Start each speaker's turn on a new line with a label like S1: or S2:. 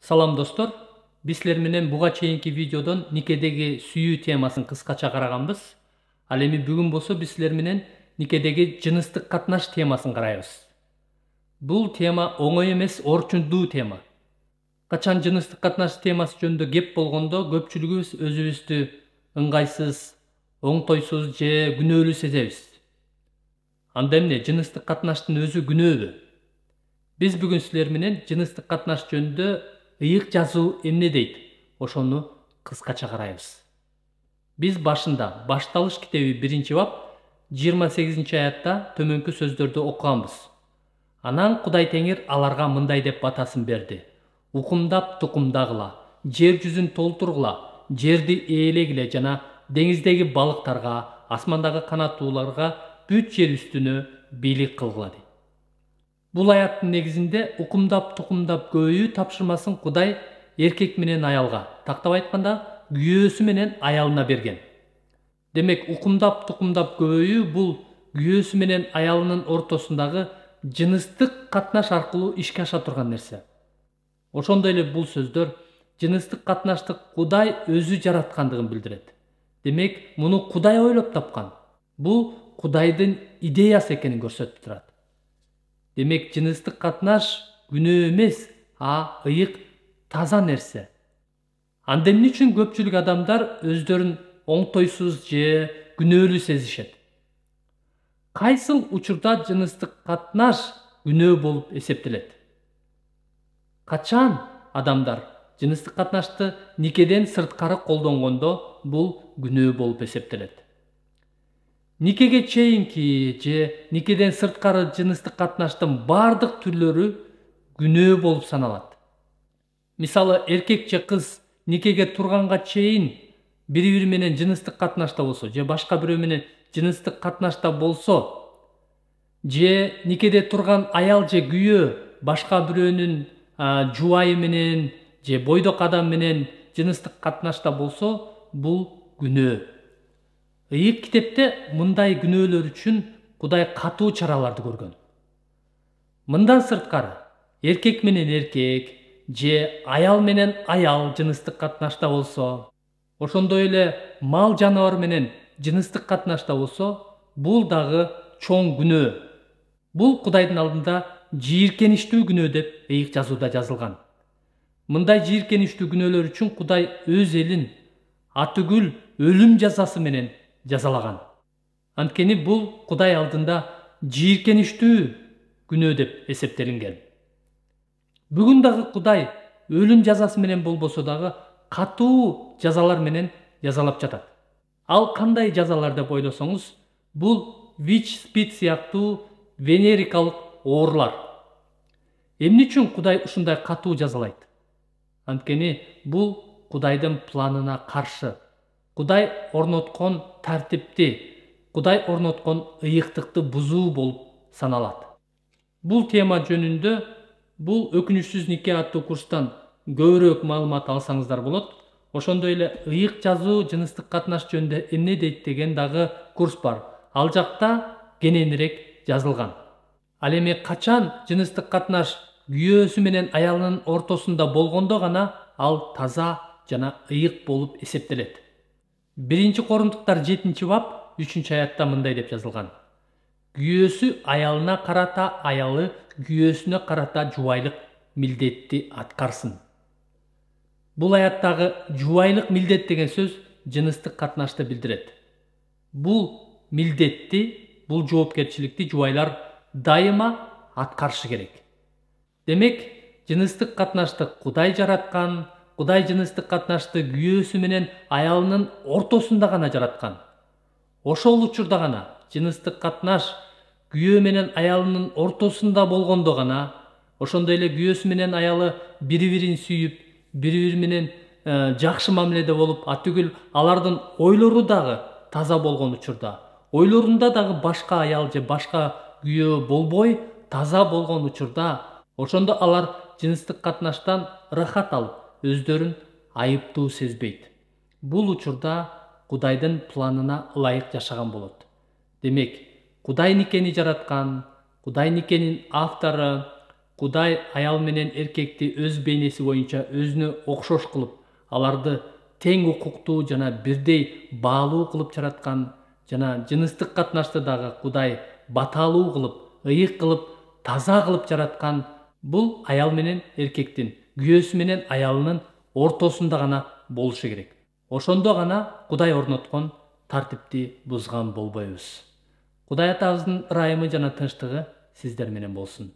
S1: Салам достор, биз силер менен буга чейинки видеодон никедеги сүйүү темасын кыскача караганбыз. Ал эми бүгүн болсо биз силер менен никедеги жыныстык катнаш темасын карайбыз. Бул тема оңой эмес, орчундуу тема. Качан жыныстык катнаш темасы жөнүндө кеп болгондо көпчүлүгүбүз өзүбүздү ыңгайсыз, оңтойсуз же күнөөлүү сезебиз. Анда эмне, жыныстык катнаштын өзү күнөөбү? Биз бүгүн силер менен жыныстык катнаш жөнүндө ыйык жазуу эмне дейт, ошону кыскача карайбыз. Биз башында башталыш китеби 1-бап 28-аятта төмөнкү сөздөрдү окуганбыз. Анан Кудай Теңир аларга мындай деп батасын берди: укумдап тукумдагыла, жер жүзүн толтургула, жерди ээлегиле жана деңиздеги балыктарга, асмандагы канаттууларга, бүт жер үстүнө бийлик кылгыла дейт. Бул аяттын негизинде укумдап тукумдап көбөйүү тапшырмасын Кудай эркек менен аялга, тактап айтканда күйөөсү менен аялына берген. Демек, укумдап тукумдап көбөйүү бул күйөөсү менен аялынын ортосундагы жыныстык катнаш аркылуу ишке аша турган нерсе. Ошондой эле бул сөздөр жыныстык катнашты Кудай өзү жараткандыгын билдирет. Демек, муну Кудай ойлоп тапкан. Бул Кудайдын идеясы экенин көрсөтүп турат. Демек, жыныстык катнаш күнөө эмес, ыйык, таза нерсе. Анда эмне үчүн көпчүлүк адамдар өздөрүн оңтойсуз же күнөөлүү сезишет? Кайсыл учурда жыныстык катнаш күнөө болуп эсептелет? Качан адамдар жыныстык катнашты никеден сырткары колдонгондо бул күнөө болуп эсептелет? Никеге чейинки же никеден сырткары жыныстык катнаштын бардык түрлөрү күнөө болуп саналат. Мисалы, эркек же кыз никеге турганга чейин бири-бири менен жыныстык катнашта болсо, же башка бирөө менен жыныстык катнашта болсо, же никеде турган аял же күйөө башка бирөөнүн жубайы менен же бойдок адам менен жыныстык катнашта болсо, бул күнөө. Ыйык китепте мындай күнөөлөр үчүн Кудай катуу чараларды көргөн. Мындан сырткары, эркек менен эркек же аял менен аял жыныстык катнашта болсо, ошондой эле мал жаныбар менен жыныстык катнашта болсо, бул дагы чоң күнөө. Бул Кудайдын алдында жийиркеничтүү күнөө деп ыйык жазууда жазылган. Мындай жийиркеничтүү күнөөлөр үчүн Кудай өз элин атүгүл өлүм жазасы менен жазалаган. Анткени бул Кудай алдында жийиркеничтүү күнөө деп эсептелинген. Бүгүн дагы Кудай өлүм жазасы менен болбосо дагы катуу жазалар менен жазалап жатат. Ал кандай жазалар деп ойлосоңуз, бул ВИЧ-СПИД сыяктуу венерикалык оорулар. Эмне үчүн Кудай ушундай катуу жазалайт? Анткени бул Кудайдын планына каршы. Кудай орноткон тартипти, Кудай орноткон ыйыктыкты бузуу болуп саналат. Бул тема жөнүндө бул өкүнүчсүз нике аттуу курстан көбүрөөк маалымат алсаңыздар болот. Ошондой эле ыйык жазуу жыныстык катнаш жөнүндө эмне дейт деген дагы курс бар. Ал жакта кененирээк жазылган. Ал эми качан жыныстык катнаш күйөөсү менен аялынын ортосунда болгондо гана ал таза жана ыйык болуп эсептелет. 1-Корунтуктар 7-бап 3-аятта мындай деп жазылган: күйөөсү аялына карата, аялы күйөөсүнө карата жубайлык милдетти аткарсын. Бул аяттагы жубайлык милдет деген сөз жыныстык катнашты билдирет. Бул милдетти, бул жоопкерчиликти жубайлар дайыма аткарышы керек. Демек, жыныстык катнашты Кудай жараткан. Кудай жыныстык катнашты күйөөсү менен аялынын ортосунда гана жараткан. Ошол учурда гана жыныстык катнаш күйөө менен аялынын ортосунда болгондо гана, ошондой эле күйөөсү менен аялы бири-бирин сүйүп, бири-бири менен жакшы мамиледе болуп, атүгүл алардын ойлору дагы таза болгон учурда, ойлорунда дагы башка аял же башка күйөө болбой таза болгон учурда, ошондо алар жыныстык катнаштан ырахат алып, өздөрүн айыптуу сезбейт. Бул учурда Кудайдын планына ылайык жашаган болот. Демек, Кудай никени жараткан, Кудай никенин автору, Кудай аял менен эркекти өз бейнеси боюнча өзүнө окшош кылып, аларды тең укуктуу жана бирдей баалуу кылып жараткан, жана жыныстык катнашты дагы Кудай баталуу кылып, ыйык кылып, таза кылып жараткан. Бул аял менен эркектин, күйөөсү менен аялынын ортосунда гана болушу керек. Ошондо гана Кудай орноткон тартипти бузган болбойбуз. Кудай атабыздын ырайымы жана тынчтыгы сиздер менен болсун.